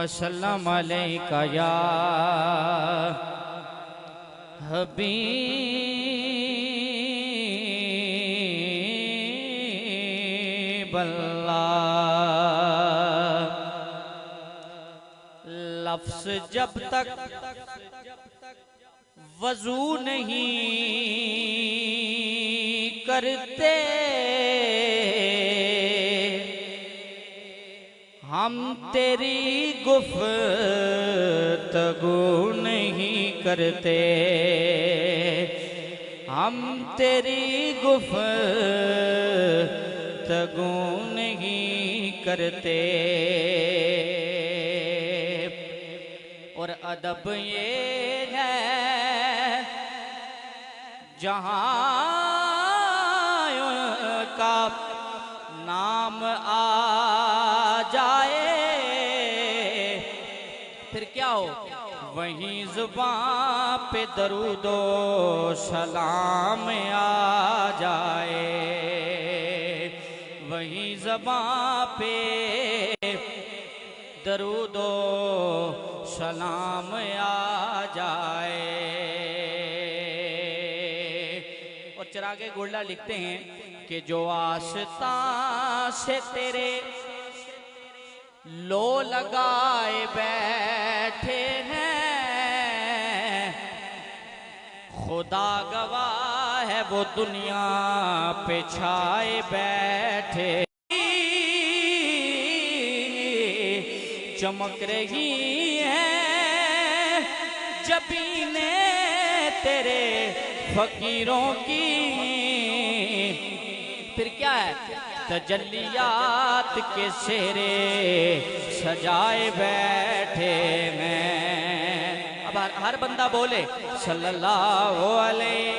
وسلم علیکہ یا حبیب اللہ۔ لفظ جب تک وضو نہیں کرتے ہم تیری گفتگو نہیں کرتے، ہم تیری گفتگو نہیں کرتے۔ اور ادب یہ ہے جہاں کا نام آ جائے پھر کیا ہو، وہیں زبان پہ درود و سلام آ جائے، وہیں زبان پہ درود و سلام آ جائے۔ اور چراغ گولڈا لکھتے ہیں کہ جو آستان سے تیرے لو لگائے بیٹھے ہیں، خدا گواہ ہے وہ دنیا پہ چھائے بیٹھے، چمک رہی ہیں جبینیں تیرے فقیروں کی، پھر کیا ہے، تجلیات کے سہرے سجائے بیٹھے ہیں۔ اب ہر بندہ بولے صلی اللہ علیہ،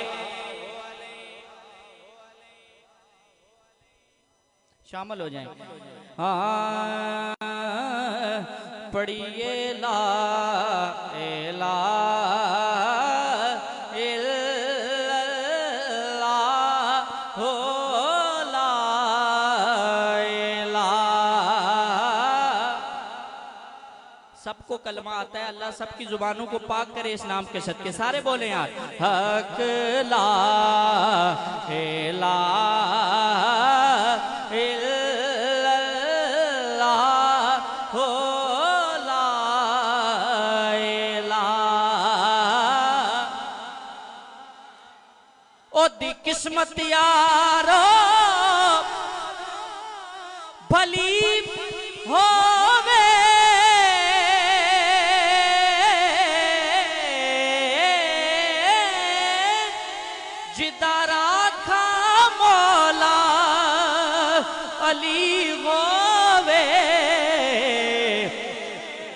شامل ہو جائیں۔ پڑھیے لا الہ سب کو کلمہ آتا ہے، اللہ سب کی زبانوں کو پاک کرے اس نام کے صدقے، سارے بولیں یار حق لا الہ الا اللہ لا الہ۔ او دی قسمت یارو بھلی ہووے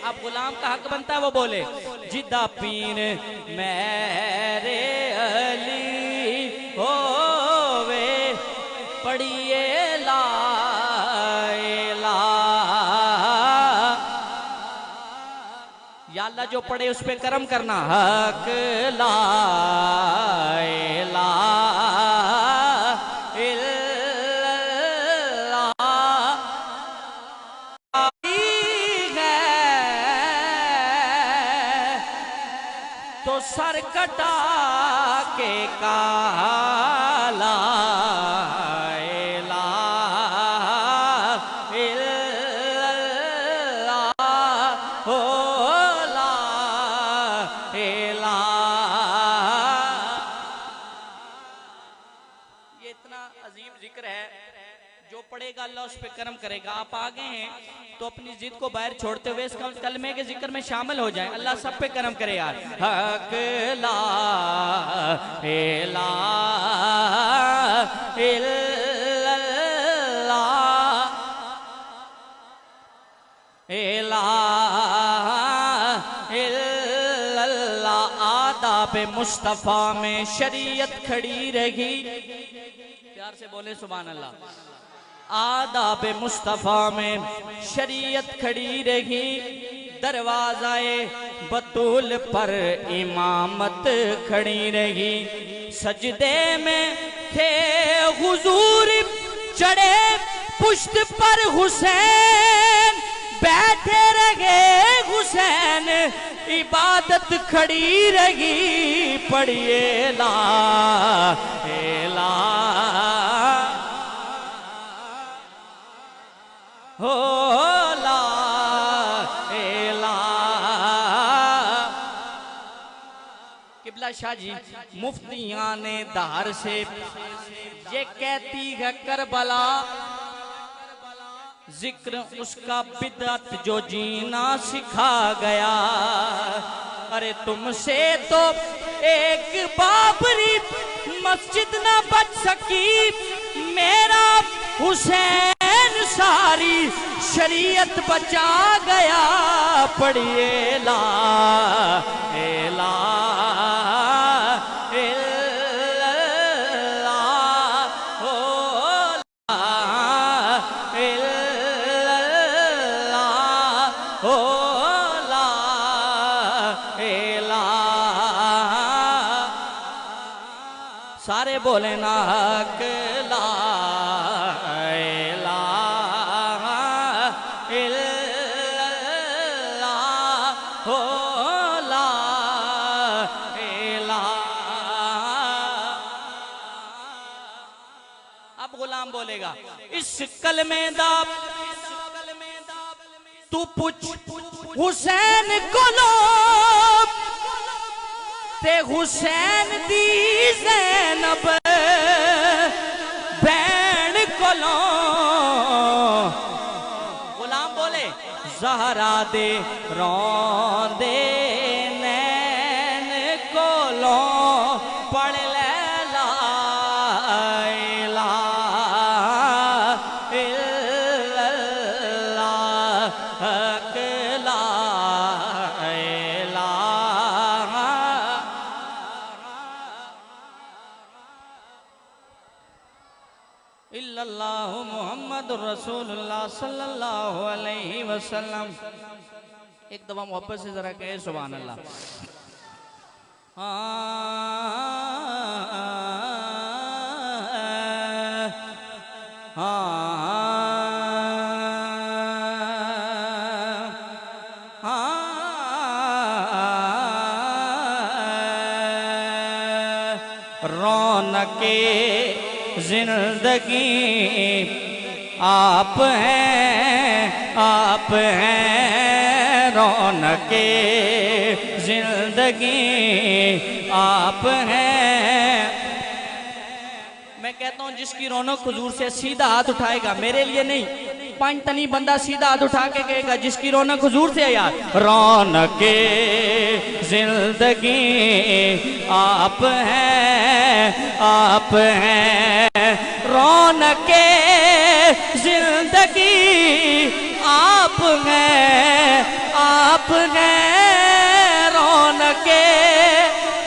اب غلام کا حق بنتا ہے وہ بولے جدہ پین میرے علی ہووے پڑھیے لا الہ۔ یا اللہ جو پڑھے اس پہ کرم کرنا، حق لا الہ سر کٹا کے کالا الہ الا اللہ لا الہ۔ یہ اتنا عظیم ذکر ہے، جو پڑھے گا اللہ اس پہ کرم کرے گا۔ آپ آگے ہیں تو اپنی ضد کو باہر چھوڑتے ہوئے اس کلمے کے ذکر میں شامل ہو جائیں، اللہ سب پہ کرم کرے یار۔ حق لا الہ الا اللہ الہ الا اللہ۔ آداب مصطفیٰ میں شریعت کھڑی رہی، پیار سے بولے سبحان اللہ۔ آداب مصطفیٰ میں شریعت کھڑی رہی، دروازہ بطول پر امامت کھڑی رہی، سجدے میں تھے حضور چڑھے پشت پر حسین، بیٹھے رہے حسین عبادت کھڑی رہی پڑھیے لا الہ ہو لا الہ۔ قبلہ شاہ جی مفتیان دہر سے یہ کہتی ہے کربلا ذکر اس کا بدعت جو جینا سکھا گیا، ارے تم سے تو ایک بابری مسجد نہ بچ سکی، میرا حسین ساری شریعت بچا گیا پڑھیے لا الہ سارے بولے نا حق لا الہ الا اللہ لا الہ۔ اب غلام بولے گا اس کلمے دا تو پوچھ حسین کو لو تے حسین دی زینب بین کولوں، غلام بولے زہرا دے رون دے نین کولوں پڑھ لے لا الہ الا اللہ حق لا الہ الا اللہ محمد رسول اللہ صلی اللہ علیہ وسلم۔ ایک دفعہ محبت سے ذرا کہے سبحان اللہ۔ رونق زندگی آپ ہیں رونق زندگی آپ ہیں۔ میں کہتا ہوں جس کی رونق حضور سے سیدھا ہاتھ اٹھائے گا، میرے لیے نہیں، پانچ تنی بندہ سیدھا ہاتھ اٹھا کے کہے گا جس کی رونق حضور سے ہے یار، رونق زندگی آپ ہیں رونق زندگی آپ ہیں رونق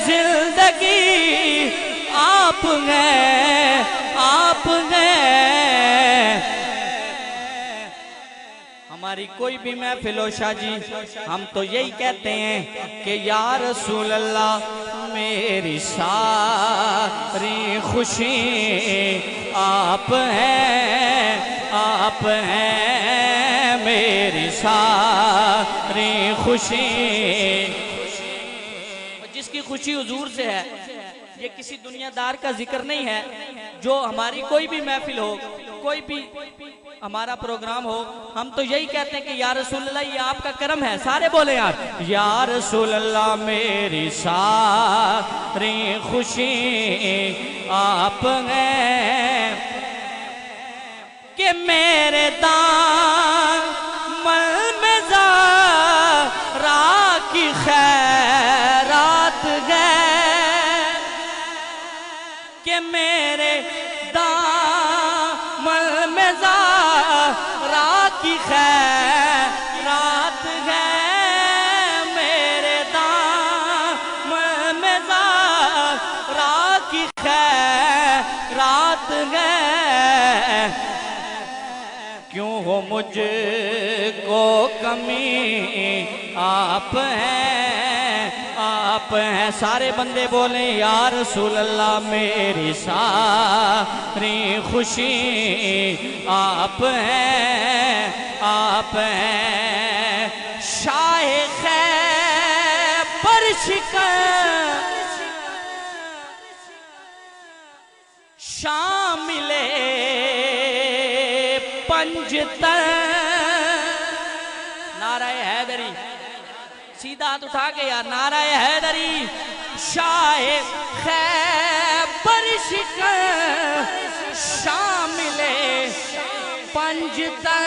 زندگی آپ ہیں ہماری کوئی بھی محفل ہو شاہ جی ہم تو یہی کہتے ہیں کہ یا رسول اللہ میری ساری خوشی آپ ہیں میری ساری خوشی۔ جس کی خوشی حضور سے ہے، یہ کسی دنیا دار کا ذکر نہیں ہے۔ جو ہماری کوئی بھی محفل ہو، کوئی بھی ہمارا پروگرام ہو، ہم تو یہی کہتے ہیں کہ یا رسول اللہ یہ آپ کا کرم ہے۔ سارے بولے یار یا رسول اللہ میری ساری خوشی آپ ہیں کہ میرے دامن میں ذرا کی خیرات ہے کہ میرے دامن میں ذرا کی خیرات ہے میرے دامن میں ذرا کی خیرات ہے۔ کیوں ہو مجھ کو کمی آپ ہیں آپ ہیں. سارے بندے بولیں یا رسول اللہ میری ساری خوشی آپ ہیں. آپ ہیں شاہ خیبر شکن شامل پنجتن. نعرہ حیدری سیدھا ہاتھ اٹھا کے یار. نعرہ حیدری شاہ خیبر شکن شامل پنجتن.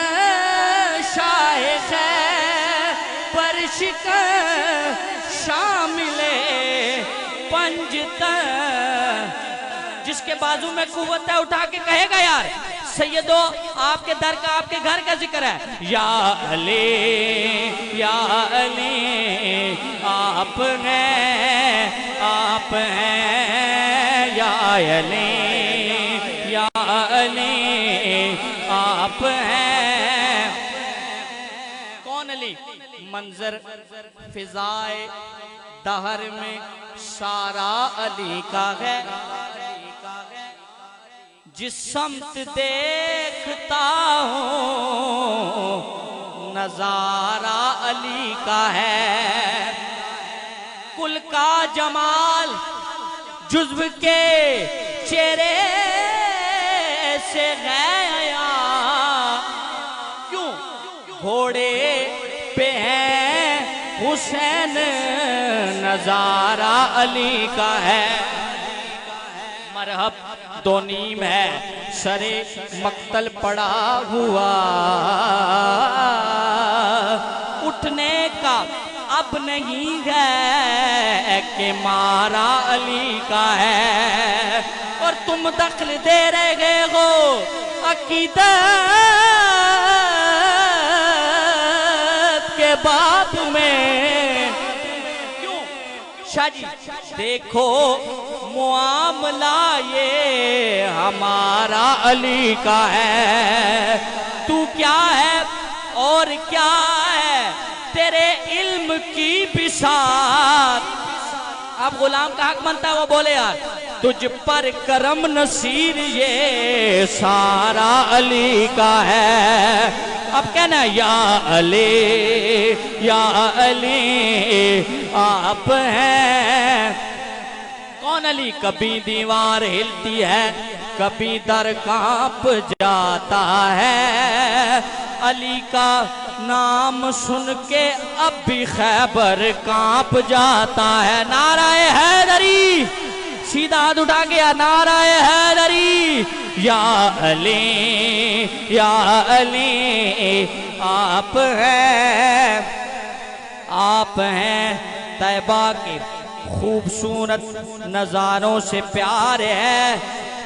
شاہ خیبر شکن شامل پنجتن. جس کے بازو میں قوت ہے اٹھا کے کہے گا یار سیدو آپ کے در کا آپ کے گھر کا ذکر ہے. یا علی یا علی آپ ہیں آپ ہیں. یا علی یا علی آپ ہیں. کون علی؟ منظر فضائے دہر میں سارا علی کا ہے. جس سمت دیکھتا ہوں نظارہ علی کا ہے. کل کا جمال جزو کے چہرے سے گیا. کیوں؟ گھوڑے پہ ہیں حسین نظارہ علی کا ہے. مرحب دو نیم ہے سرے مقتل پڑا ہوا. اٹھنے کا اب نہیں ہے کہ مارا علی کا ہے. اور تم دخل دے رہے ہو عقیدت کے باب میں. کیوں شاہ جی دیکھو معاملہ یہ ہمارا علی کا ہے. تو کیا ہے اور کیا ہے تیرے علم کی بساط. اب غلام کا حق بنتا ہے وہ بولے یار تجھ پر کرم نصیر یہ سارا علی کا ہے. اب کہنا یا علی یا علی آپ ہیں. کون علی؟ کبھی دیوار ہلتی ہے کبھی در کانپ جاتا ہے. علی کا نام سن کے اب بھی خیبر کانپ جاتا ہے. نعرہ حیدری سیدھا ہاتھ اٹھا گیا. نعرہ حیدری یا علی یا علی آپ ہیں آپ ہیں. طیبہ کے خوبصورت نظاروں سے پیار ہے.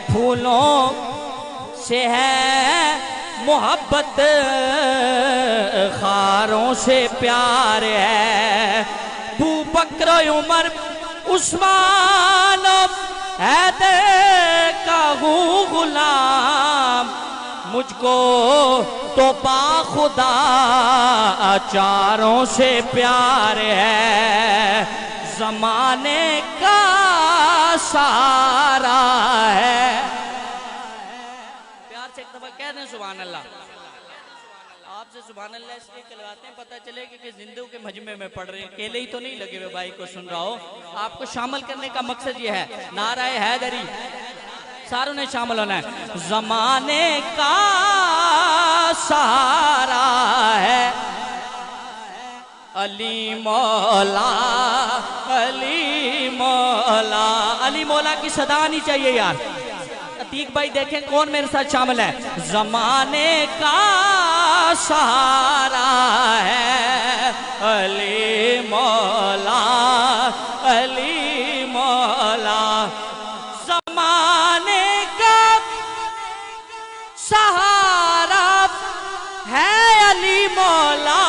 پھولوں سے ہے محبت خاروں سے پیار ہے. ابو بکر عمر عثمان حیدر کا ہوں غلام. مجھ کو تو با خدا چاروں سے پیار ہے. زمانے کا سارا ہے. پیار سے ایک دفعہ کہہ دیں سبحان اللہ. آپ سے سبحان اللہ اس لیے کہلواتے ہیں پتہ چلے کہ زندوں کے مجمع میں پڑھ رہے ہیں. اکیلے ہی تو نہیں لگے ہوئے بھائی کو سن رہا ہو. آپ کو شامل کرنے کا مقصد یہ ہے. نعرہ حیدری ساروں نے شامل ہونا ہے. زمانے کا سارا ہے علی مولا علی مولا. علی مولا کی صدا نہیں چاہیے یار. عتیق بھائی دیکھیں کون میرے ساتھ شامل ہے. زمانے کا سہارا ہے علی مولا علی مولا. زمانے کا سہارا ہے علی مولا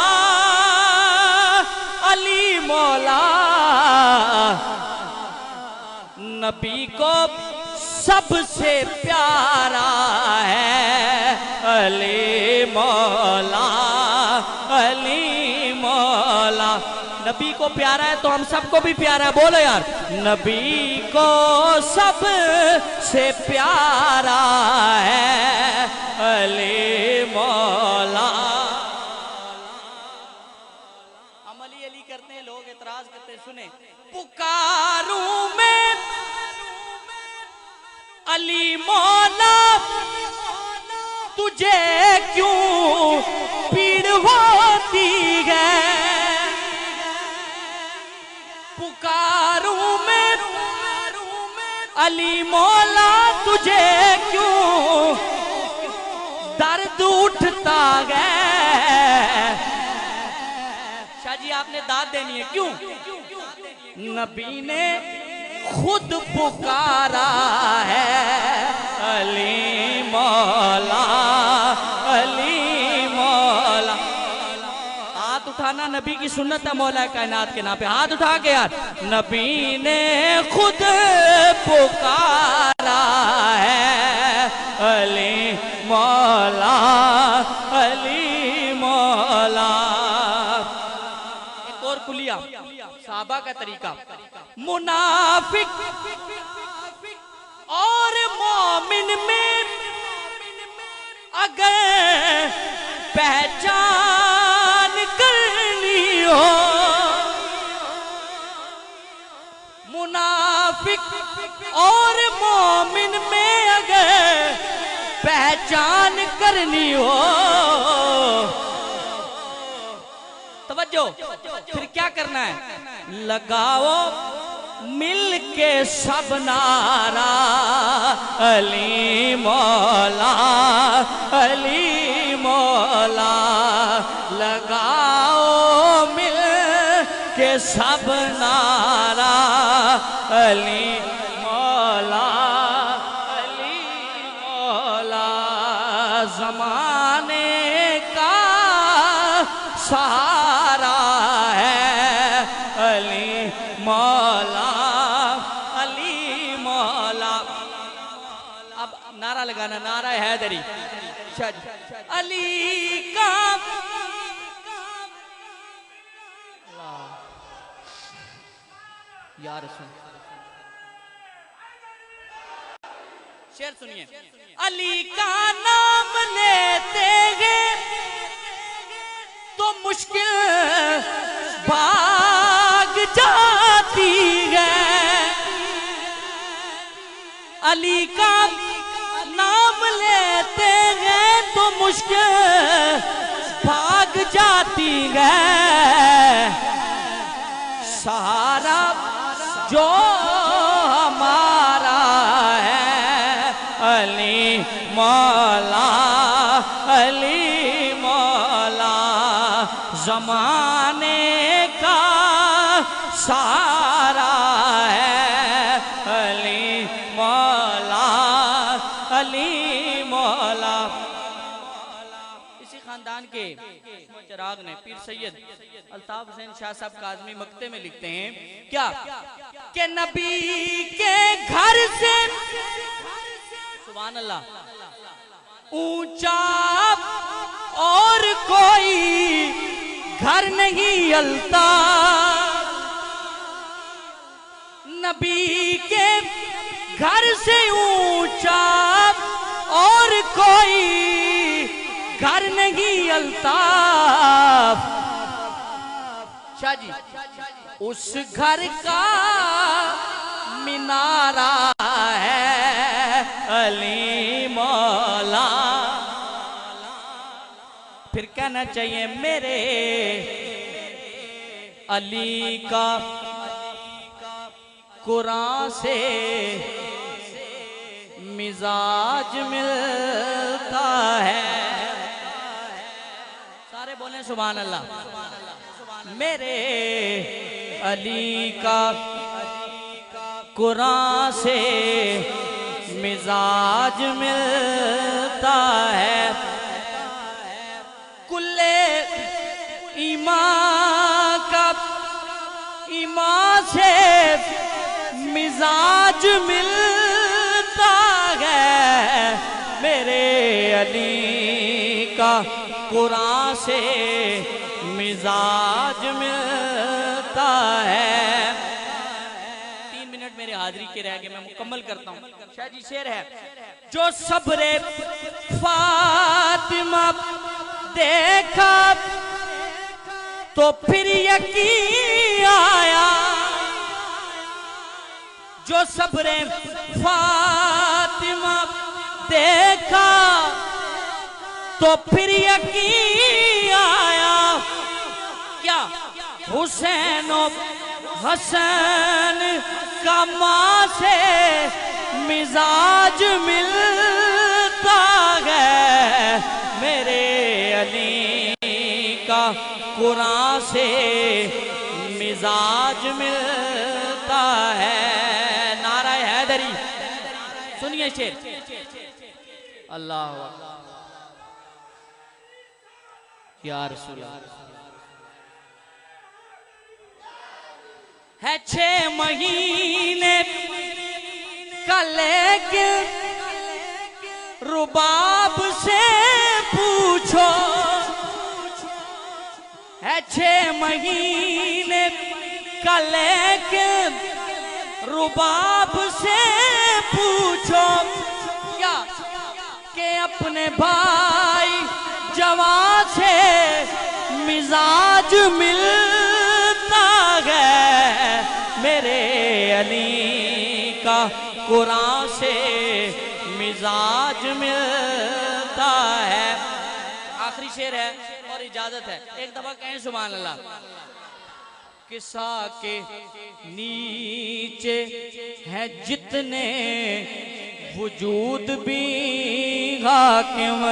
علی مولا. نبی کو سب سے پیارا ہے علی مولا علی مولا. نبی کو پیارا ہے تو ہم سب کو بھی پیارا ہے. بولو یار. نبی کو سب سے پیارا ہے علی مولا. عملی علی کرتے ہیں لوگ, اعتراض کرتے ہیں. سنیں. پکاروں میں علی مولا تجھے کیوں پیڑ ہوتی ہے. پکاروں میں علی مولا تجھے کیوں درد اٹھتا ہے. شاہ جی آپ نے داد دینی ہے. کیوں؟ نبی نے خود پکارا ہے علی مولا علی مولا. ہاتھ اٹھانا نبی کی سنت ہے مولا کائنات کے نام پہ. ہاتھ اٹھا کے یار. نبی نے خود پکارا ہے علی مولا علی مولا. ایک اور کلیہ صحابہ کا طریقہ. منافق اور مومن میں اگر پہچان کرنی ہو, منافق اور مومن میں اگر پہچان کرنی ہو, توجہ, پھر کیا کرنا ہے؟ لگاؤ مل کے سب نعرہ علی مولا علی مولا. لگاؤ مل کے سب نعرہ علی مولا علی مولا. زمانے کا سہارا ہے علی مولا علی مولا. اب نعرہ لگانا, نعرہ حیدری. علی کا یا رسول. شعر سنیے. علی کا نام لیتے ہیں تو مشکل بھاگ جاتی ہے. علی کا نام لیتے ہیں تو مشکل بھاگ جاتی ہے. سہارا جو ہمارا ہے علی مولا علی مولا. زمانے کا سہارا ہے علی مولا علی مولا. اسی خاندان کے چراغ نے پیر سید الطاف حسین شاہ صاحب کاظمی مکتے میں لکھتے ہیں کیا کہ نبی کے گھر سے سبحان اللہ اونچا اور کوئی گھر نہیں الطاف. نبی کے گھر سے اونچا اور کوئی گھر نہیں الطاف. شاہ جی اس گھر کا مینارہ ہے علی مولا. پھر کہنا چاہیے میرے علی کا قرآن سے مزاج ملتا ہے. سارے بولیں سبحان اللہ. میرے علی کا قرآن سے مزاج ملتا ہے. کل ایمان کا ایمان سے مزاج ملتا ہے. میرے علی کا قرآن سے مزاج ملتا ہے. 3 منٹ میرے حاضری کے رہ گئے، میں مکمل کرتا ہوں. شاہ جی شعر ہے: جو صبر فاطمہ دیکھا تو پھر یقین آیا. جو صبر فاطمہ دیکھا تو پھر یقین آیا. کیا حسین و حسن کا ماں سے مزاج ملتا ہے، میرے علی کا قرآن سے مزاج ملتا ہے. نعرہ حیدری. سنیے شعر. اللہ یا رسول اللہ. ہے 6 مہینے کا لیکن رباب سے پوچھو. ہے 6 مہینے کا لیکن رباب سے پوچھو. کیا کہ اپنے بھائی جوان سے مزاج ملتا ہے، میرے علی کا قرآن سے مزاج ملتا ہے. آخری شعر ہے اور اجازت ہے. ایک دفعہ کہیں سبحان اللہ. قصہ کے نیچے ہیں جتنے وجود بھی حاکم،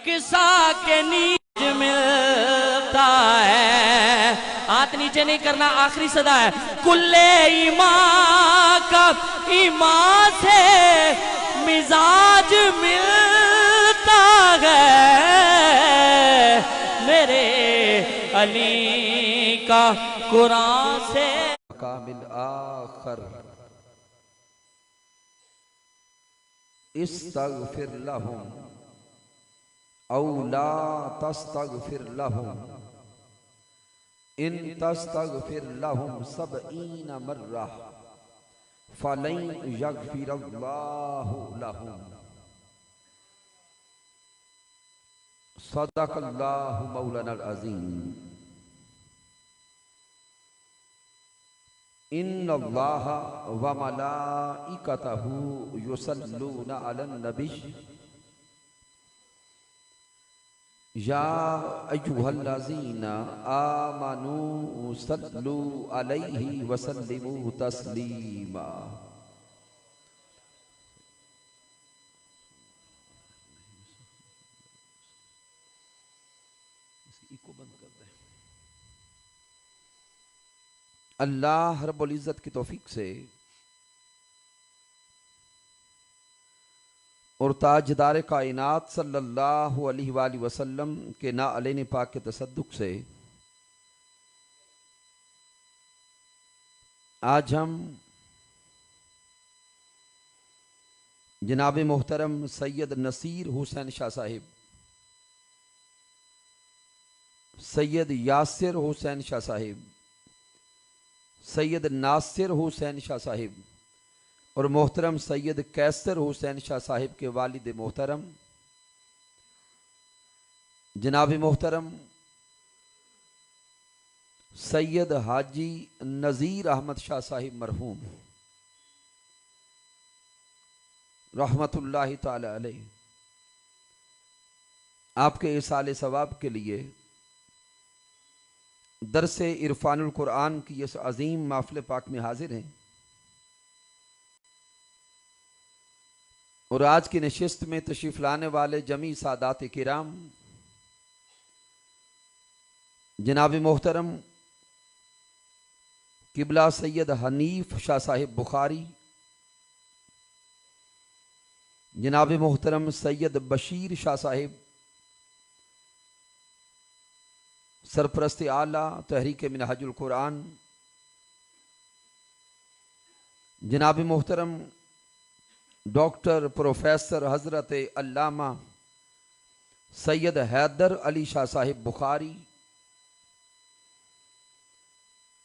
قصہ کے نیچے ملتا ہے. ہاتھ نیچے نہیں کرنا، آخری صدا ہے. کل ایمان کا ایمان سے مزاج ملتا ہے، میرے علی کا قرآن سے. کامل آخر استغفر لهم او لا تستغفر لهم ان تستغفر لهم 70 مرة فلن يغفر الله لهم. صدق الله مولانا العظیم. ان اللہ و ملائکتہ یصلون علی النبی یا ایھا الذین آمنوا صلوا علیہ وسلموا تسلیما. اللہ رب العزت کی توفیق سے اور تاجدار کائنات صلی اللہ علیہ وآلہ وسلم کے نعلین پاک کے تصدق سے آج ہم جناب محترم سید نصیر حسین شاہ صاحب، سید یاسر حسین شاہ صاحب، سید ناصر حسین شاہ صاحب اور محترم سید کیسر حسین شاہ صاحب کے والد محترم جناب محترم سید حاجی نذیر احمد شاہ صاحب مرحوم رحمت اللہ تعالی علیہ، آپ کے ایصال ثواب کے لیے درس عرفان القرآن کی اس عظیم محفل پاک میں حاضر ہیں. اور آج کی نشست میں تشریف لانے والے جمیع سادات کرام، جناب محترم قبلہ سید حنیف شاہ صاحب بخاری، جناب محترم سید بشیر شاہ صاحب سرپرست اعلیٰ تحریک منہاج القرآن، جناب محترم ڈاکٹر پروفیسر حضرت علامہ سید حیدر علی شاہ صاحب بخاری،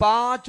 5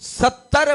70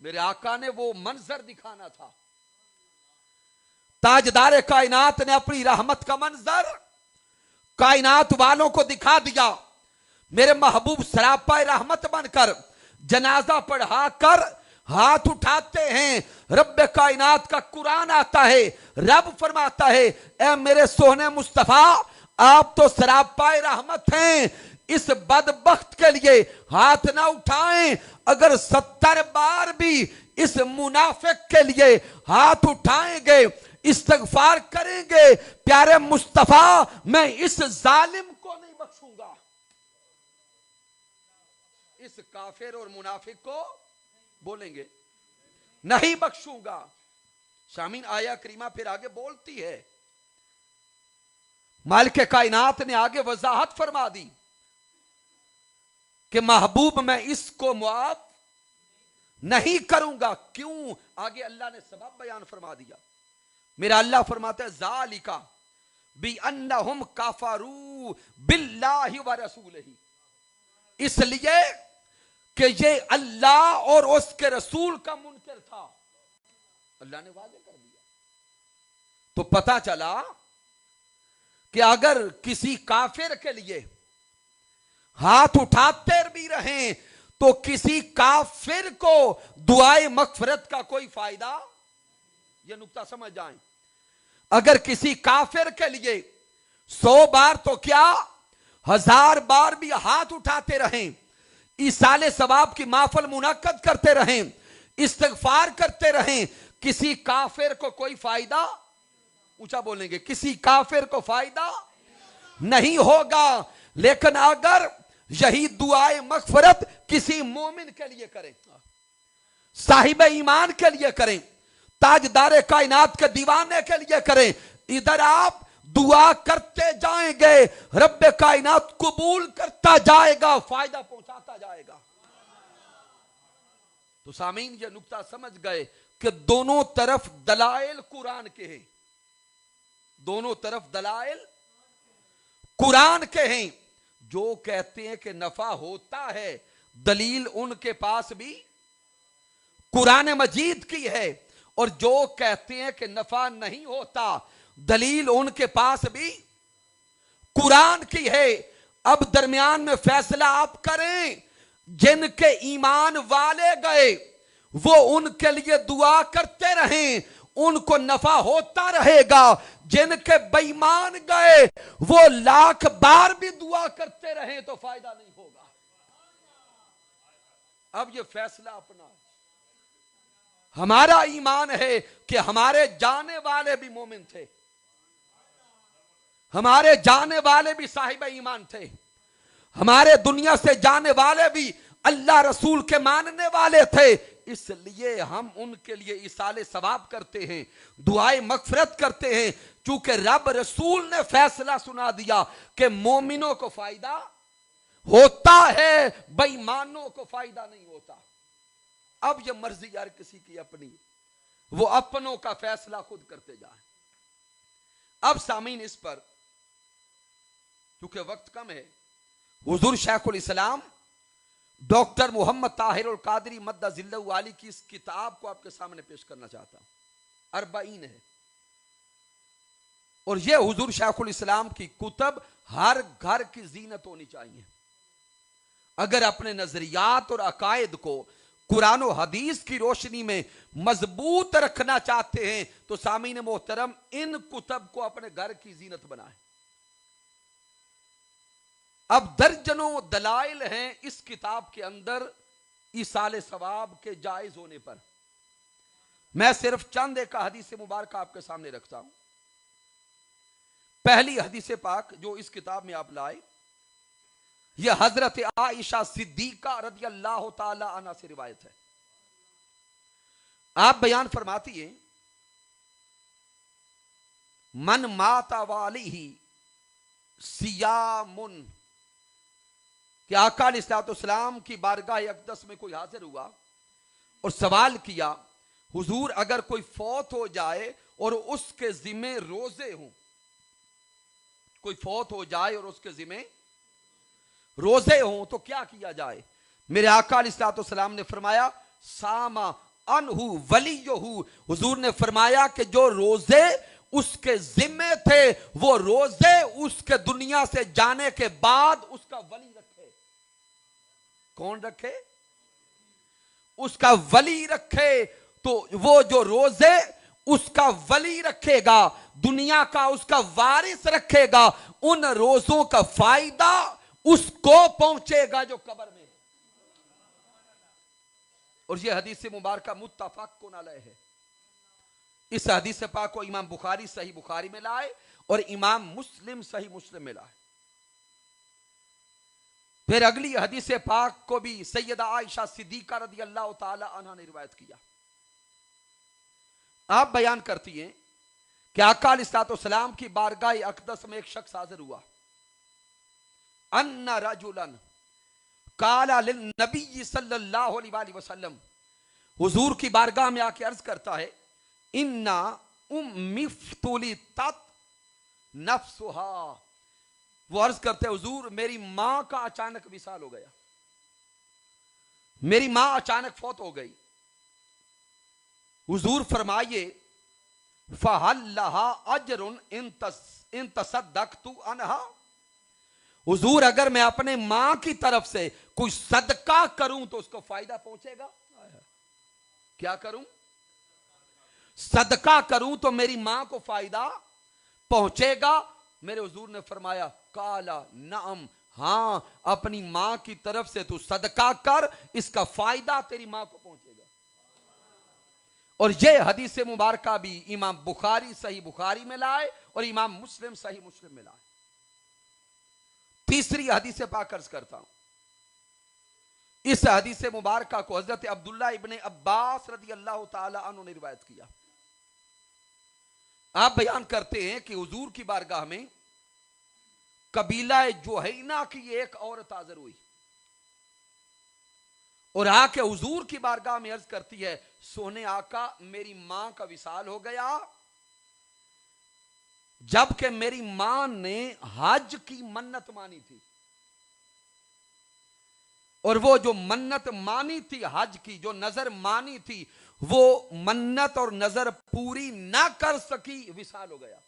میرے آقا نے وہ منظر دکھانا تھا. تاجدار کائنات نے اپنی رحمت کا منظر کائنات والوں کو دکھا دیا. میرے محبوب سراپا رحمت بن کر جنازہ پڑھا کر ہاتھ اٹھاتے ہیں. رب کائنات کا قرآن آتا ہے, رب فرماتا ہے اے میرے سونے مصطفیٰ آپ تو سراپا رحمت ہیں, اس بدبخت کے لیے ہاتھ نہ اٹھائیں. اگر 70 بار بھی اس منافق کے لیے ہاتھ اٹھائیں گے, استغفار کریں گے, پیارے مصطفیٰ میں اس ظالم کو نہیں بخشوں گا, اس کافر اور منافق کو بولیں گے نہیں بخشوں گا. سامعین آیا کریمہ پھر آگے بولتی ہے, مالک کائنات نے آگے وضاحت فرما دی کہ محبوب میں اس کو معاف نہیں کروں گا. کیوں؟ آگے اللہ نے سبب بیان فرما دیا. میرا اللہ فرماتا ہے ذالک بِأَنَّهُمْ كَفَرُوا بِاللَّهِ وَرَسُولِهِ, اس لیے کہ یہ اللہ اور اس کے رسول کا منکر تھا. اللہ نے واضح کر دیا. تو پتا چلا کہ اگر کسی کافر کے لیے ہاتھ اٹھاتے بھی رہیں تو کسی کافر کو دعائے مغفرت کا کوئی فائدہ, یہ نقطہ سمجھ جائیں. اگر کسی کافر کے لیے 100 بار تو کیا 1000 بار بھی ہاتھ اٹھاتے رہیں, ایصال ثواب کی محفل منعقد کرتے رہیں, استغفار کرتے رہیں, کسی کافر کو کوئی فائدہ, اونچا بولیں گے, کسی کافر کو فائدہ نہیں ہوگا. لیکن اگر یہی دعائے مغفرت کسی مومن کے لیے کریں, صاحب ایمان کے لیے کریں, تاجدار کائنات کے دیوانے کے لیے کریں, ادھر آپ دعا کرتے جائیں گے, رب کائنات قبول کرتا جائے گا, فائدہ پہنچاتا جائے گا. تو سامعین یہ نقطہ سمجھ گئے کہ دونوں طرف دلائل قرآن کے ہیں, دونوں طرف دلائل قرآن کے ہیں. جو کہتے ہیں کہ نفع ہوتا ہے دلیل ان کے پاس بھی قرآن مجید کی ہے, اور جو کہتے ہیں کہ نفع نہیں ہوتا دلیل ان کے پاس بھی قرآن کی ہے. اب درمیان میں فیصلہ آپ کریں. جن کے ایمان والے گئے وہ ان کے لیے دعا کرتے رہیں, ان کو نفع ہوتا رہے گا. جن کے بے ایمان گئے وہ 1,00,000 بار بھی دعا کرتے رہیں تو فائدہ نہیں ہوگا. اب یہ فیصلہ اپنا, ہمارا ایمان ہے کہ ہمارے جانے والے بھی مومن تھے, ہمارے جانے والے بھی صاحب ایمان تھے, ہمارے دنیا سے جانے والے بھی اللہ رسول کے ماننے والے تھے. اس لیے ہم ان کے لیے ایصال ثواب کرتے ہیں, دعائے مغفرت کرتے ہیں, چونکہ رب رسول نے فیصلہ سنا دیا کہ مومنوں کو فائدہ ہوتا ہے, بے ایمانوں کو فائدہ نہیں ہوتا. اب یہ مرضی یار کسی کی اپنی, وہ اپنوں کا فیصلہ خود کرتے جائیں. اب سامعین اس پر کیونکہ وقت کم ہے, حضور شیخ الاسلام ڈاکٹر محمد طاہر القادری مدہ ذلہ والی کی اس کتاب کو آپ کے سامنے پیش کرنا چاہتا ہوں. 40 ہے, اور یہ حضور شیخ الاسلام کی کتب ہر گھر کی زینت ہونی چاہیے. اگر اپنے نظریات اور عقائد کو قرآن و حدیث کی روشنی میں مضبوط رکھنا چاہتے ہیں تو سامعین محترم ان کتب کو اپنے گھر کی زینت بنائیں. اب درجنوں دلائل ہیں اس کتاب کے اندر ایصال ثواب کے جائز ہونے پر. میں صرف چند ایک حدیث مبارکہ آپ کے سامنے رکھتا ہوں. پہلی حدیث پاک جو اس کتاب میں آپ لائے, یہ حضرت عائشہ صدیقہ رضی اللہ تعالی عنہ سے روایت ہے. آپ بیان فرماتی ہیں من مات والیہ سیامن, کہ آقا علیہ الصلوۃ والسلام کی بارگاہ اقدس میں کوئی حاضر ہوا اور سوال کیا, حضور اگر کوئی فوت ہو جائے اور اس کے ذمہ روزے ہوں, کوئی فوت ہو جائے اور اس کے ذمہ روزے ہوں تو کیا کیا جائے؟ میرے آقا علیہ الصلوۃ والسلام نے فرمایا ساما انہو ولیہو، حضور نے فرمایا کہ جو روزے اس کے ذمے تھے وہ روزے اس کے دنیا سے جانے کے بعد اس کا ولی رکھے۔ کون رکھے؟ اس کا ولی رکھے۔ تو وہ جو روزے اس کا ولی رکھے گا، دنیا کا اس کا وارث رکھے گا، ان روزوں کا فائدہ اس کو پہنچے گا جو قبر میں ہے۔ اور یہ حدیث مبارکہ متفق علیہ ہے۔ اس حدیث پاک کو امام بخاری صحیح بخاری میں لائے اور امام مسلم صحیح مسلم میں لائے۔ پھر اگلی حدیث پاک کو بھی سیدہ عائشہ صدیقہ رضی اللہ تعالی عنہ نے روایت کیا۔ آپ بیان کرتی ہیں کہ آقا علیہ السلام کی بارگاہ اقدس میں ایک شخص حاضر ہوا۔ ان رجلا قال للنبی صلی اللہ علیہ وآلہ وسلم، حضور کی بارگاہ میں آ کے عرض کرتا ہے، اِنَّا اُمِّ افْتُلِتَتْ نَفْسُهَا، وہ عرض کرتے ہیں حضور میری ماں کا اچانک وصال ہو گیا، میری ماں اچانک فوت ہو گئی۔ حضور فرمائیے فَهَلْ لَهَا أَجْرٌ إِن تَصَدَّقْتُ عَنْهَا، حضور اگر میں اپنے ماں کی طرف سے کوئی صدقہ کروں تو اس کو فائدہ پہنچے گا؟ کیا کروں؟ صدقہ کروں تو میری ماں کو فائدہ پہنچے گا؟ میرے حضور نے فرمایا قالا نعم، ہاں اپنی ماں کی طرف سے تو صدقہ کر، اس کا فائدہ تیری ماں کو پہنچے گا۔ اور یہ حدیث مبارکہ بھی امام بخاری صحیح بخاری میں لائے اور امام مسلم صحیح مسلم میں لائے۔ تیسری حدیث پاک عرض کرتا ہوں، اس حدیث مبارکہ کو حضرت عبداللہ ابن عباس رضی اللہ تعالی عنہ نے روایت کیا۔ آپ بیان کرتے ہیں کہ حضور کی بارگاہ میں قبیلہ جوہینہ کی ایک عورت حاضر ہوئی اور آ کے حضور کی بارگاہ میں عرض کرتی ہے، سونے آقا میری ماں کا وصال ہو گیا، جبکہ میری ماں نے حج کی منت مانی تھی، اور وہ جو منت مانی تھی حج کی، جو نظر مانی تھی، وہ منت اور نظر پوری نہ کر سکی، وصال ہو گیا۔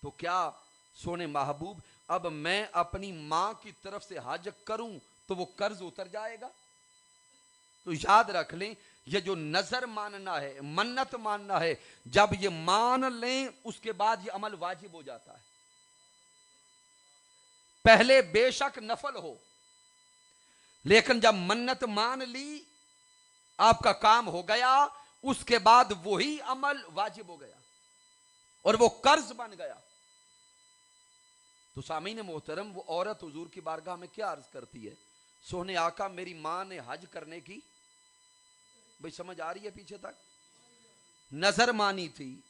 تو کیا سونے محبوب اب میں اپنی ماں کی طرف سے حج کروں تو وہ قرض اتر جائے گا؟ تو یاد رکھ لیں، یہ جو نظر ماننا ہے، منت ماننا ہے، جب یہ مان لیں اس کے بعد یہ عمل واجب ہو جاتا ہے۔ پہلے بے شک نفل ہو، لیکن جب منت مان لی، آپ کا کام ہو گیا، اس کے بعد وہی عمل واجب ہو گیا اور وہ قرض بن گیا۔ تو سامعین محترم، وہ عورت حضور کی بارگاہ میں کیا عرض کرتی ہے، سونے آقا میری ماں نے حج کرنے کی، بھئی سمجھ آ رہی ہے پیچھے تک، نظر مانی تھی،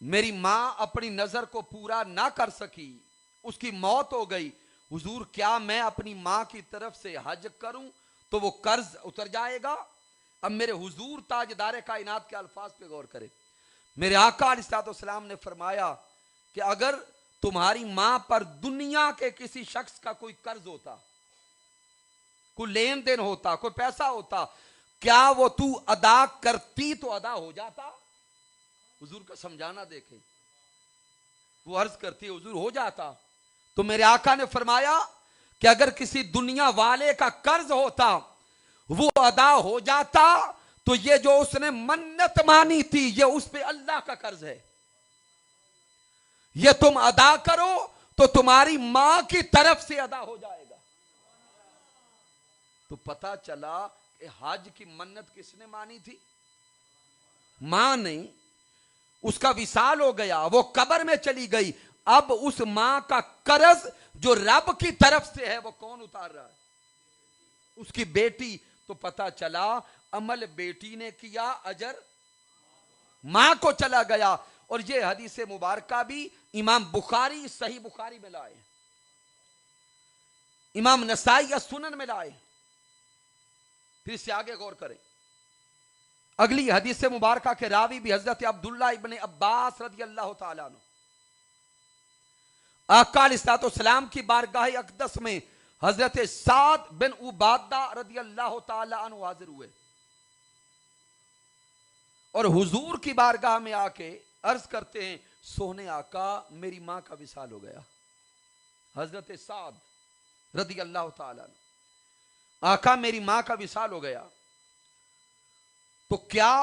میری ماں اپنی نظر کو پورا نہ کر سکی، اس کی موت ہو گئی، حضور کیا میں اپنی ماں کی طرف سے حج کروں تو وہ قرض اتر جائے گا؟ اب میرے حضور تاجدار کائنات کے الفاظ پہ غور کرے۔ میرے آقا علیہ السلام نے فرمایا کہ اگر تمہاری ماں پر دنیا کے کسی شخص کا کوئی قرض ہوتا، کوئی لین دین ہوتا، کوئی پیسہ ہوتا، کیا وہ تو ادا کرتی تو ادا ہو جاتا؟ حضور کا سمجھانا دیکھیں، وہ عرض کرتی ہے حضور ہو جاتا۔ تو میرے آقا نے فرمایا کہ اگر کسی دنیا والے کا قرض ہوتا وہ ادا ہو جاتا تو یہ جو اس نے منت مانی تھی یہ اس پہ اللہ کا قرض ہے، یہ تم ادا کرو تو تمہاری ماں کی طرف سے ادا ہو جائے گا۔ تو پتہ چلا کہ حج کی منت کس نے مانی تھی؟ ماں نے۔ اس کا وصال ہو گیا، وہ قبر میں چلی گئی، اب اس ماں کا قرض جو رب کی طرف سے ہے وہ کون اتار رہا ہے؟ اس کی بیٹی۔ تو پتہ چلا عمل بیٹی نے کیا، اجر ماں کو چلا گیا۔ اور یہ حدیث مبارکہ بھی امام بخاری صحیح بخاری میں لائے، امام نسائی سنن میں لائے۔ پھر اس سے آگے غور کریں، اگلی حدیث مبارکہ کے راوی بھی حضرت عبداللہ ابن عباس رضی اللہ تعالیٰ عنہ۔ آقا علیہ السلام کی بارگاہ اقدس میں حضرت سعد بن عبادہ رضی اللہ تعالی عنہ حاضر ہوئے اور حضور کی بارگاہ میں آ کے عرض کرتے ہیں سونے آقا میری ماں کا وصال ہو گیا. حضرت سعد رضی اللہ تعالی عنہ آقا میری ماں کا وصال ہو گیا تو کیا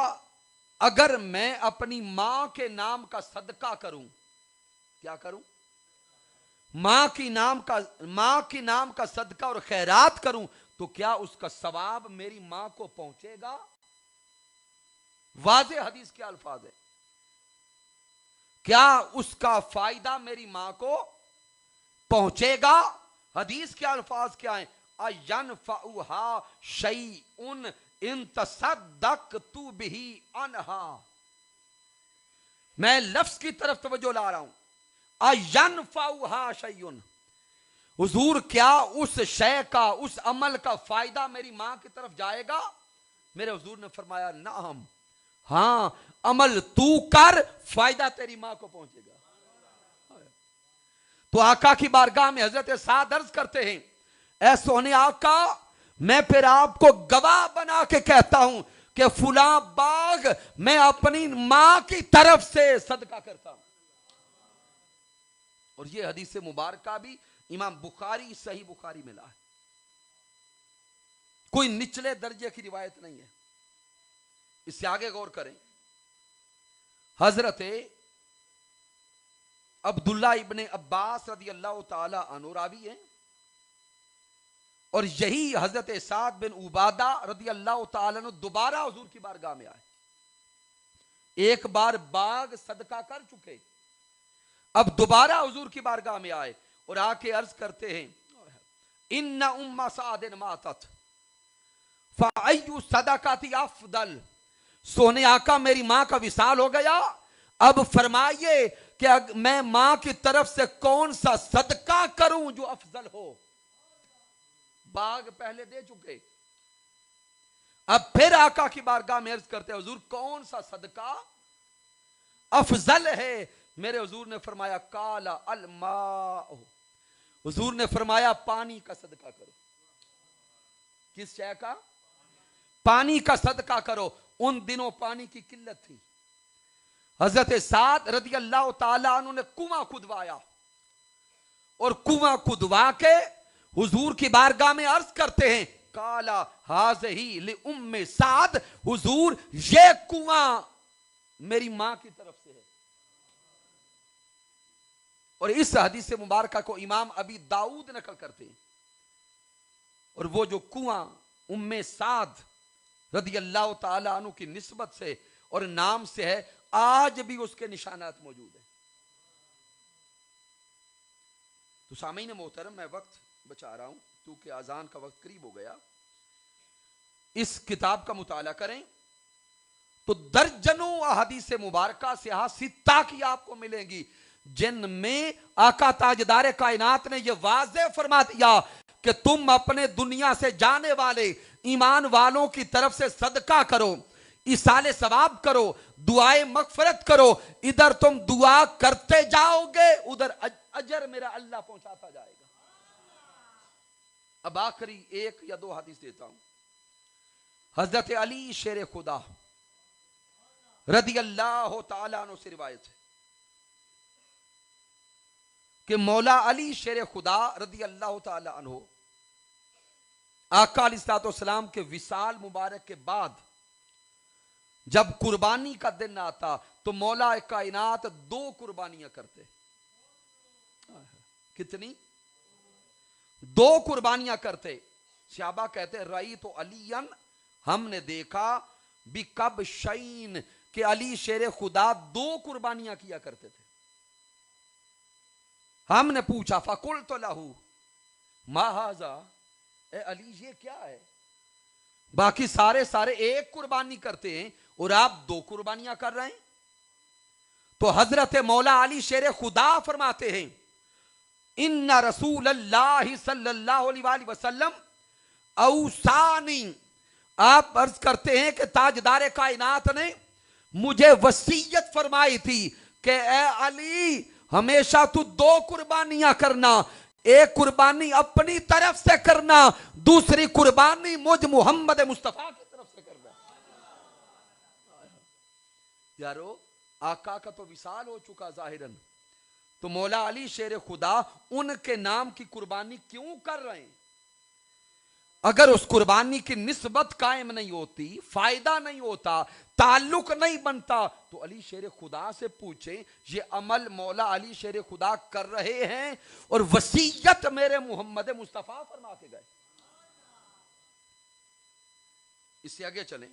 اگر میں اپنی ماں کے نام کا صدقہ کروں, کیا کروں, ماں کی نام کا صدقہ اور خیرات کروں تو کیا اس کا ثواب میری ماں کو پہنچے گا؟ واضح حدیث کے الفاظ ہے. کیا اس کا فائدہ میری ماں کو پہنچے گا؟ حدیث کے الفاظ کیا ہیں؟ اَيَنْفَعُهَا شَيْءٌ ان تصدقت بہ عنہا. میں لفظ کی طرف توجہ لا رہا ہوں. اَيَنْفَعُهَا شَيْءٌ, حضور کیا اس شے کا, اس عمل کا فائدہ میری ماں کی طرف جائے گا؟ میرے حضور نے فرمایا نعم, ہاں عمل تو کر, فائدہ تیری ماں کو پہنچے گا. تو آقا کی بارگاہ میں حضرت سعد عرض کرتے ہیں اے سونے آقا میں پھر آپ کو گواہ بنا کے کہتا ہوں کہ فلاں باغ میں اپنی ماں کی طرف سے صدقہ کرتا ہوں. اور یہ حدیث مبارکہ بھی امام بخاری صحیح بخاری میں لا ہے, کوئی نچلے درجے کی روایت نہیں ہے. اس سے آگے غور کریں. حضرت عبداللہ ابن عباس رضی اللہ تعالی عنہ راوی ہیں اور یہی حضرت سعد بن عبادہ رضی اللہ تعالی عنہ دوبارہ حضور کی بارگاہ میں آئے. ایک بار باغ صدقہ کر چکے, اب دوبارہ حضور کی بارگاہ میں آئے اور آ کے عرض کرتے ہیں ان ام سعد ماتت فای صدقات افضل. سونے آقا میری ماں کا وصال ہو گیا, اب فرمائیے کہ میں ماں کی طرف سے کون سا صدقہ کروں جو افضل ہو. باغ پہلے دے چکے, اب پھر آقا کی بارگاہ میں عرض کرتے حضور کون سا صدقہ افضل ہے؟ میرے حضور نے فرمایا کالا الماء, حضور نے فرمایا پانی کا صدقہ کرو. کس شے کا؟ پانی کا صدقہ کرو. ان دنوں پانی کی قلت تھی. حضرت سعد رضی اللہ تعالی عنہ نے کنواں کھدوایا اور کنواں کھدوا کے حضور کی بارگاہ میں عرض کرتے ہیں کالا ہذہی لام سعد, حضور یہ کنواں میری ماں کی طرف سے ہے. اور اس حدیث مبارکہ کو امام ابی داؤد نقل کرتے ہیں. اور وہ جو کنواں ام سعد رضی اللہ تعالی عنہ کی نسبت سے اور نام سے ہے, آج بھی اس کے نشانات موجود ہیں. تو سامعین محترم میں وقت بچا رہا ہوں کیونکہ اذان کا وقت قریب ہو گیا. اس کتاب کا مطالعہ کریں تو درجنوں احادیث مبارکہ صحیحہ ستہ کی آپ کو ملیں گی جن میں آقا تاجدار کائنات نے یہ واضح فرما دیا کہ تم اپنے دنیا سے جانے والے ایمان والوں کی طرف سے صدقہ کرو, ایصال ثواب کرو, دعائے مغفرت کرو. ادھر تم دعا کرتے جاؤ گے, ادھر اجر میرا اللہ پہنچاتا جائے گا. اب آخری ایک یا دو حدیث دیتا ہوں. حضرت علی شیر خدا رضی اللہ تعالیٰ عنہ سے روایت ہے کہ مولا علی شیر خدا رضی اللہ تعالیٰ عنہ آقا علیہ الصلوۃ والسلام کے وصال مبارک کے بعد جب قربانی کا دن آتا تو مولا کائنات 2 قربانیاں کرتے. کتنی؟ 2 قربانیاں کرتے. صحابہ کہتے رأیت علی, ہم نے دیکھا بکب شین کہ علی شیر خدا 2 قربانیاں کیا کرتے تھے. ہم نے پوچھا فقلت لہو ما ھذا, اے علی یہ کیا ہے؟ باقی سارے 1 قربانی کرتے ہیں اور آپ 2 قربانیاں کر رہے ہیں. تو حضرت مولا علی شیر خدا فرماتے ہیں ان رسول اللہ صلی اللہ علیہ وآلہ وسلم اوصانی, آپ عرض کرتے ہیں کہ تاجدار کائنات نے مجھے وصیت فرمائی تھی کہ اے علی ہمیشہ تو 2 قربانیاں کرنا, ایک قربانی اپنی طرف سے کرنا، دوسری قربانی مجھ محمد مصطفیٰ کی طرف سے کرنا۔ یارو آقا کا تو وصال ہو چکا ظاہراً، تو مولا علی شیر خدا ان کے نام کی قربانی کیوں کر رہے ہیں؟ اگر اس قربانی کی نسبت قائم نہیں ہوتی، فائدہ نہیں ہوتا، تعلق نہیں بنتا، تو علی شیر خدا سے پوچھیں یہ عمل مولا علی شیر خدا کر رہے ہیں اور وصیت میرے محمد مصطفیٰ فرما کے گئے۔ اس سے آگے چلیں،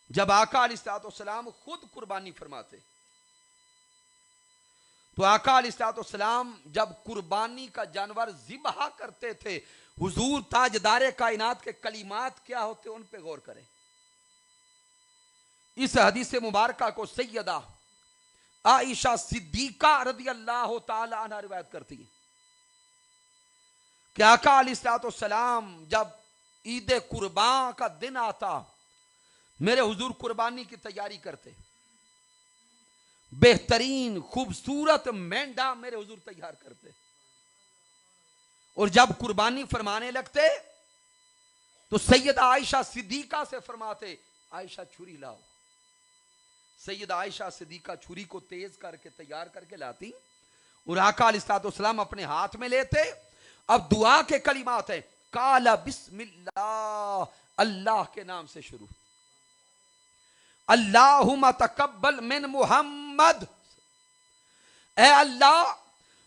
جب آقا علیہ السلام خود قربانی فرماتے تو آقا علیہ السلام جب قربانی کا جانور ذبح کرتے تھے، حضور تاجدار کائنات کے کلمات کیا ہوتے ان پہ غور کریں۔ اس حدیث مبارکہ کو سیدہ عائشہ صدیقہ رضی اللہ تعالی عنہ روایت کرتی ہیں کہ آقا علیہ السلام جب عید قربان کا دن آتا، میرے حضور قربانی کی تیاری کرتے، بہترین خوبصورت مینڈا میرے حضور تیار کرتے، اور جب قربانی فرمانے لگتے تو سیدہ عائشہ صدیقہ سے فرماتے عائشہ چھری لاؤ۔ سیدہ عائشہ صدیقہ چھری کو تیز کر کے تیار کر کے لاتی اور آقا علیہ السلام اپنے ہاتھ میں لیتے۔ اب دعا کے کلمات ہیں، قال بسم اللہ، اللہ کے نام سے شروع، اللہم تقبل من محمد، اے اللہ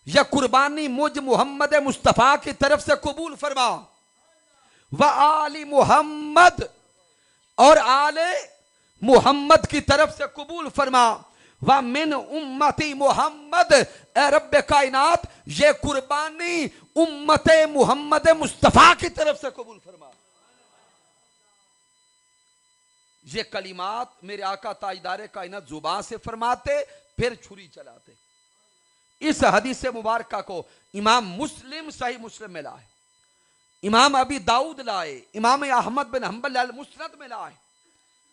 یہ قربانی مجھ محمد مصطفیٰ کی طرف سے قبول فرما، وآل محمد، اور آل محمد کی طرف سے قبول فرما، ومن امتی محمد، اے رب کائنات یہ قربانی امت محمد مصطفیٰ کی طرف سے قبول فرما۔ یہ کلمات میرے آقا تاجدار کائنات زبان سے فرماتے، پھر چھری چلاتے۔ اس حدیث مبارکہ کو امام مسلم صحیح مسلم میں لائے، امام ابی داؤد لائے، امام احمد بن حنبل المسند میں لائے۔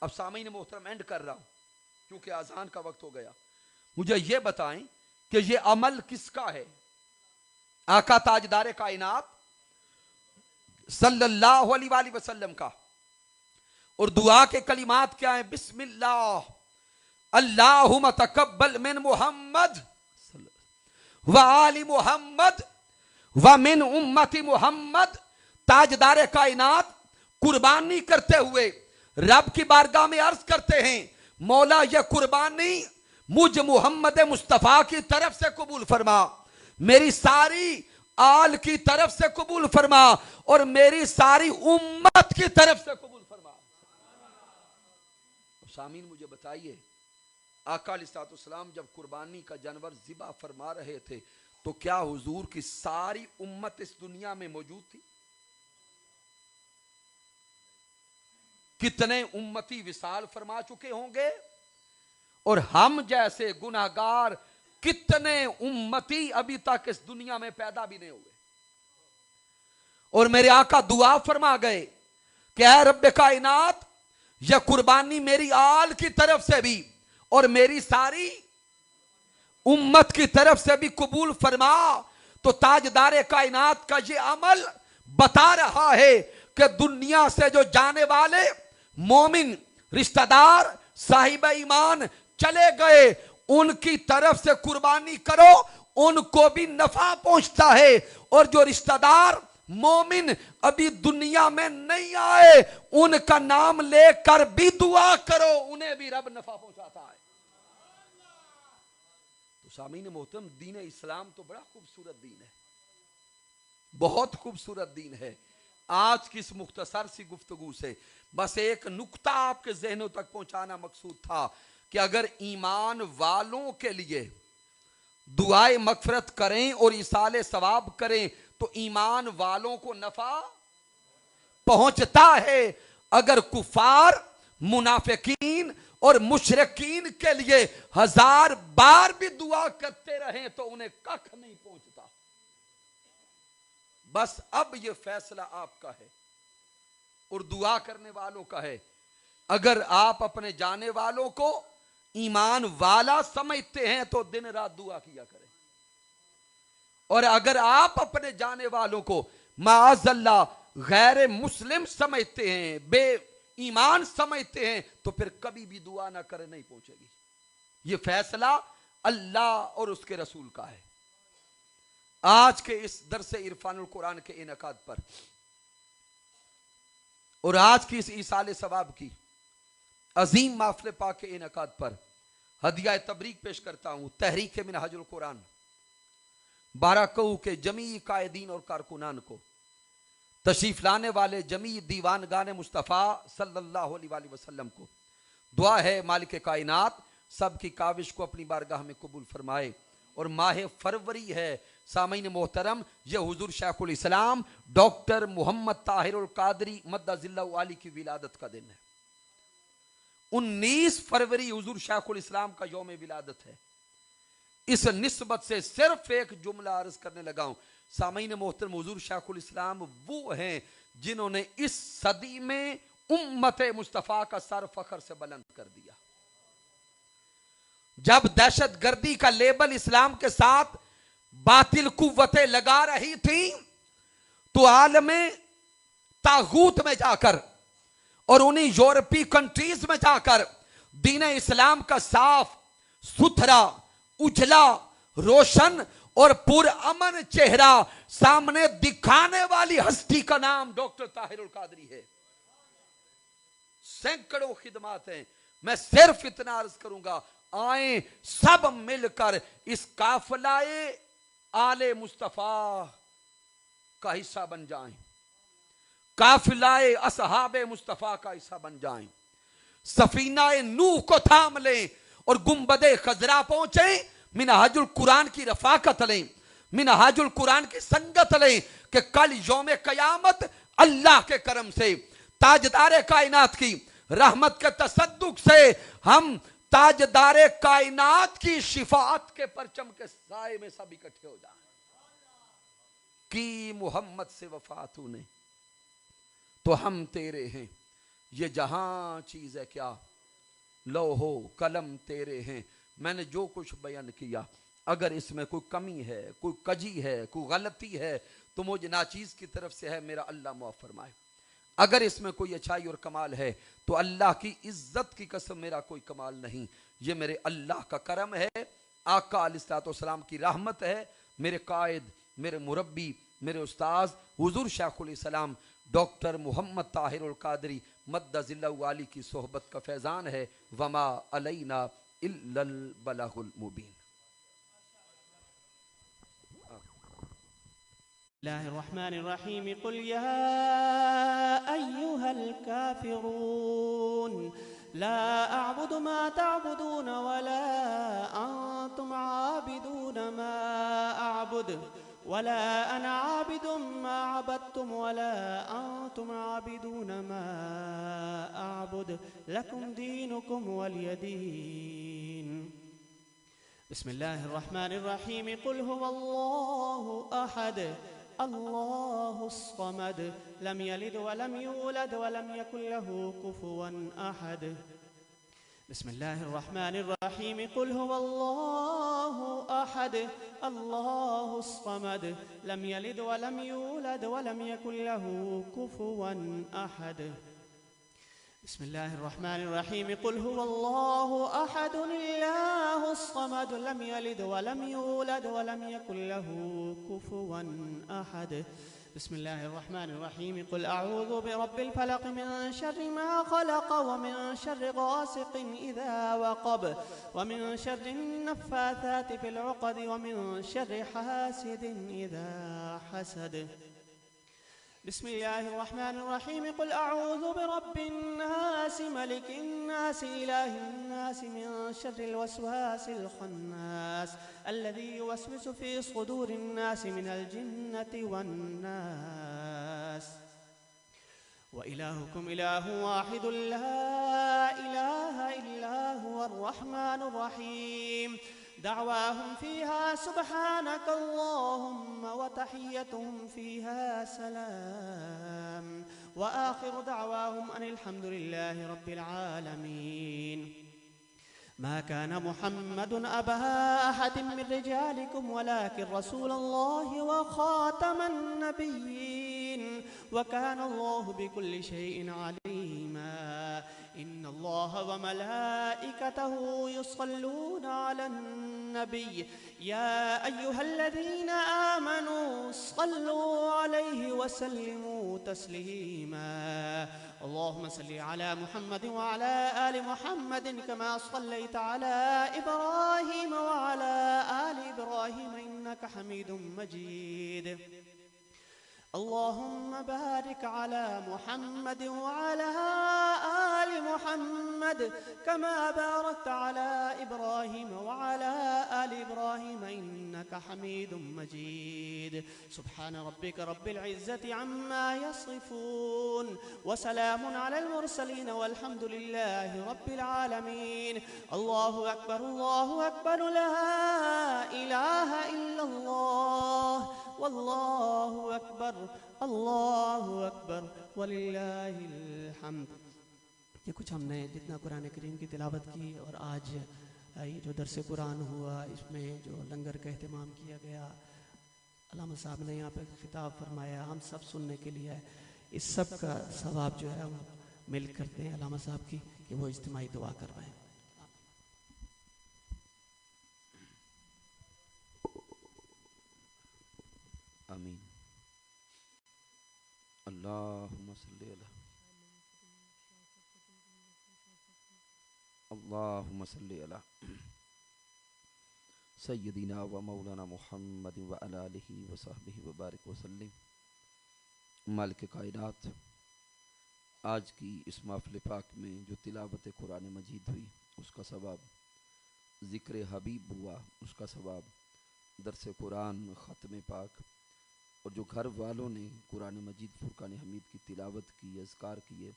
اب سامعین محترم اینڈ کر رہا ہوں کیونکہ اذان کا وقت ہو گیا، مجھے یہ بتائیں کہ یہ عمل کس کا ہے؟ آقا تاجدار کائنات صلی اللہ علیہ وآلہ وسلم کا۔ اور دعا کے کلمات کیا ہیں؟ بسم اللہ، اللہم تقبل من محمد وآل محمد ومن امت محمد۔ تاجدار کائنات قربانی کرتے ہوئے رب کی بارگاہ میں عرض کرتے ہیں، مولا یہ قربانی مجھ محمد مصطفیٰ کی طرف سے قبول فرما، میری ساری آل کی طرف سے قبول فرما، اور میری ساری امت کی طرف سے قبول فرما۔ سامعین مجھے بتائیے، آقا علیہ السلام جب قربانی کا جانور ذبح فرما رہے تھے تو کیا حضور کی ساری امت اس دنیا میں موجود تھی؟ کتنے امتی وصال فرما چکے ہوں گے، اور ہم جیسے گناہگار کتنے امتی ابھی تک اس دنیا میں پیدا بھی نہیں ہوئے۔ اور میرے آقا دعا فرما گئے کہ اے رب کائنات یہ قربانی میری آل کی طرف سے بھی اور میری ساری امت کی طرف سے بھی قبول فرما۔ تو تاجدار کائنات کا یہ عمل بتا رہا ہے کہ دنیا سے جو جانے والے مومن رشتہ دار صاحب ایمان چلے گئے، ان کی طرف سے قربانی کرو، ان کو بھی نفع پہنچتا ہے، اور جو رشتہ دار مومن ابھی دنیا میں نہیں آئے ان کا نام لے کر بھی دعا کرو، انہیں بھی رب نفع پہنچاتا ہے۔ تو سامعین محترم، دین اسلام تو بڑا خوبصورت دین ہے، بہت خوبصورت دین ہے۔ آج کی اس مختصر سی گفتگو سے بس ایک نکتہ آپ کے ذہنوں تک پہنچانا مقصود تھا کہ اگر ایمان والوں کے لیے دعائے مغفرت کریں اور ایصال ثواب کریں تو ایمان والوں کو نفع پہنچتا ہے۔ اگر کفار، منافقین اور مشرکین کے لیے 1000 بار بھی دعا کرتے رہیں تو انہیں ککھ نہیں پہنچتا۔ بس اب یہ فیصلہ آپ کا ہے اور دعا کرنے والوں کا ہے۔ اگر آپ اپنے جانے والوں کو ایمان والا سمجھتے ہیں تو دن رات دعا کیا کریں، اور اگر آپ اپنے جانے والوں کو معاذ اللہ غیر مسلم سمجھتے ہیں، بے ایمان سمجھتے ہیں، تو پھر کبھی بھی دعا نہ کرے، نہیں پہنچے گی. یہ فیصلہ اللہ اور اس کے رسول کا ہے. آج کے اس درس عرفان القرآن کے انعقاد پر اور آج کی اس ایصال ثواب کی عظیم محفل پاک کے انعقاد پر ہدیہ تبریک پیش کرتا ہوں تحریک منہاج القرآن بارہکہو کے جمیع قائدین اور کارکنان کو، تشریف لانے والے جمیع دیوانگان مصطفیٰ صلی اللہ علیہ وآلہ وسلم کو. دعا ہے مالک کائنات سب کی کاوش کو اپنی بارگاہ میں قبول فرمائے. اور ماہ فروری ہے سامعین محترم، یہ حضور شیخ الاسلام ڈاکٹر محمد طاہر القادری مدظ اللہ علی کی ولادت کا دن ہے. 19 فروری حضور شیخ الاسلام کا یوم ولادت ہے. اس نسبت سے صرف ایک جملہ عرض کرنے لگا ہوں. سامعین محترم، حضور شیخ الاسلام وہ ہیں جنہوں نے اس صدی میں امت مصطفیٰ کا سر فخر سے بلند کر دیا. جب دہشت گردی کا لیبل اسلام کے ساتھ باطل قوتیں لگا رہی تھیں تو عالم طاغوت میں جا کر اور انہی یورپی کنٹریز میں جا کر دین اسلام کا صاف ستھرا اجلا روشن اور پرامن چہرہ سامنے دکھانے والی ہستی کا نام ڈاکٹر طاہر القادری ہے. سینکڑوں خدمات ہیں. میں صرف اتنا عرض کروں گا، آئیں سب مل کر اس قافلہ آل مصطفیٰ کا حصہ بن جائیں، قافلہ اصحاب مصطفیٰ کا حصہ بن جائیں، سفینہ نوح کو تھام لیں اور گنبد خضرا پہنچیں، منہاج القرآن کی رفاقت لیں، منہاج القرآن کی سنگت لیں کہ کل یوم قیامت اللہ کے کرم سے تاجدار کائنات کی رحمت کے تصدق سے ہم تاجدار کائنات کی شفاعت کے پرچم کے سائے میں سب اکٹھے ہو جائیں. کی محمد سے وفات نے تو ہم تیرے ہیں، یہ جہاں چیز ہے کیا لوح و قلم تیرے ہیں. میں نے جو کچھ بیان کیا اگر اس میں کوئی کمی ہے، کوئی کجی ہے، کوئی غلطی ہے تو مجھے ناچیز کی طرف سے ہے، میرا اللہ معاف فرمائے. اگر اس میں کوئی اچھائی اور کمال ہے تو اللہ کی عزت کی قسم میرا کوئی کمال نہیں، یہ میرے اللہ کا کرم ہے، آقا علیہ الصلوۃ والسلام کی رحمت ہے. میرے قائد، میرے مربی، میرے استاذ حضور شیخ الاسلام ڈاکٹر محمد طاہر القادری مدظ اللہ علی کی صحبت کا فیضان ہے. وما علینا الا البلاغ المبین. بسم الله الرحمن الرحيم. قل يا أيها الكافرون لا أعبد ما تعبدون ولا أنتم عابدون ما أعبد ولا أنا عابد ما عبدتم ولا أنتم عابدون ما أعبد لكم دينكم ولي دين. بسم الله الرحمن الرحيم. قل هو الله أحد الله الصمد لم يلد ولم يولد ولم يكن له كفوا أحد. بسم الله الرحمن الرحيم. قل هو الله أحد الله الصمد لم يلد ولم يولد ولم يكن له كفوا أحد. بسم الله الرحمن الرحيم. قل هو الله أحد الله الصمد لم يلد ولم يولد ولم يكن له كفوا أحد. بسم الله الرحمن الرحيم. قل أعوذ برب الفلق من شر ما خلق ومن شر غاسق إذا وقب ومن شر النفاثات في العقد ومن شر حاسد إذا حسد. بسم الله الرحمن الرحيم. قل أعوذ برب الناس ملك الناس إله الناس من شر الوسواس الخناس الذي يوسوس في صدور الناس من الجنة والناس. وإلهكم إله واحد لا إله إلا هو الرحمن الرحيم. دعواهم فيها سبحانك اللهم وتحيتهم فيها سلام وآخر دعواهم أن الحمد لله رب العالمين. ما كان محمد أبا أحد من رجالكم ولكن رسول الله وخاتم النبيين وكان الله بكل شيء عليما إن الله وملائكته يصلون على النبي يا أيها الذين آمنوا صلوا عليه وسلموا تسليما اللهم صل على محمد وعلى آل محمد كما صليت على إبراهيم وعلى آل إبراهيم إنك حميد مجيد اللهم بارك على محمد وعلى آل محمد كما باركت على إبراهيم وعلى آل إبراهيم إنك حميد مجيد سبحان ربك رب العزة عما يصفون وسلام على المرسلين والحمد لله رب العالمين الله أكبر لا إله إلا الله والله أكبر وللہ الحمد. یہ کچھ ہم نے جتنا قرآن کریم کی تلاوت کی اور آج یہ جو درس قرآن ہوا اس میں جو لنگر کا اہتمام کیا گیا علامہ صاحب نے یہاں پہ خطاب فرمایا ہم سب سننے کے لیے ہے اس سب کا ثواب جو ہے ہم مل کرتے ہیں علامہ صاحب کی کہ وہ اجتماعی دعا کروائیں. آمین. اللہم صلی علی اللہم صلی علی سیدنا و مولانا محمد و علی آلہ و صحبہ وبارک وسلم. مالک کائنات، آج کی اس محفل پاک میں جو تلاوت قرآن مجید ہوئی اس کا ثواب، ذکر حبیب ہوا اس کا ثواب، درس قرآن، ختم پاک، اور جو گھر والوں نے قرآن مجید فرقان حمید کی تلاوت کی، اذکار کیے،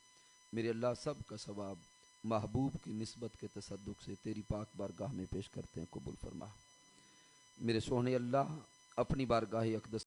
میرے اللہ سب کا ثواب محبوب کی نسبت کے تصدق سے تیری پاک بارگاہ میں پیش کرتے ہیں، قبول فرما. میرے سونے اللہ اپنی بارگاہ اقدس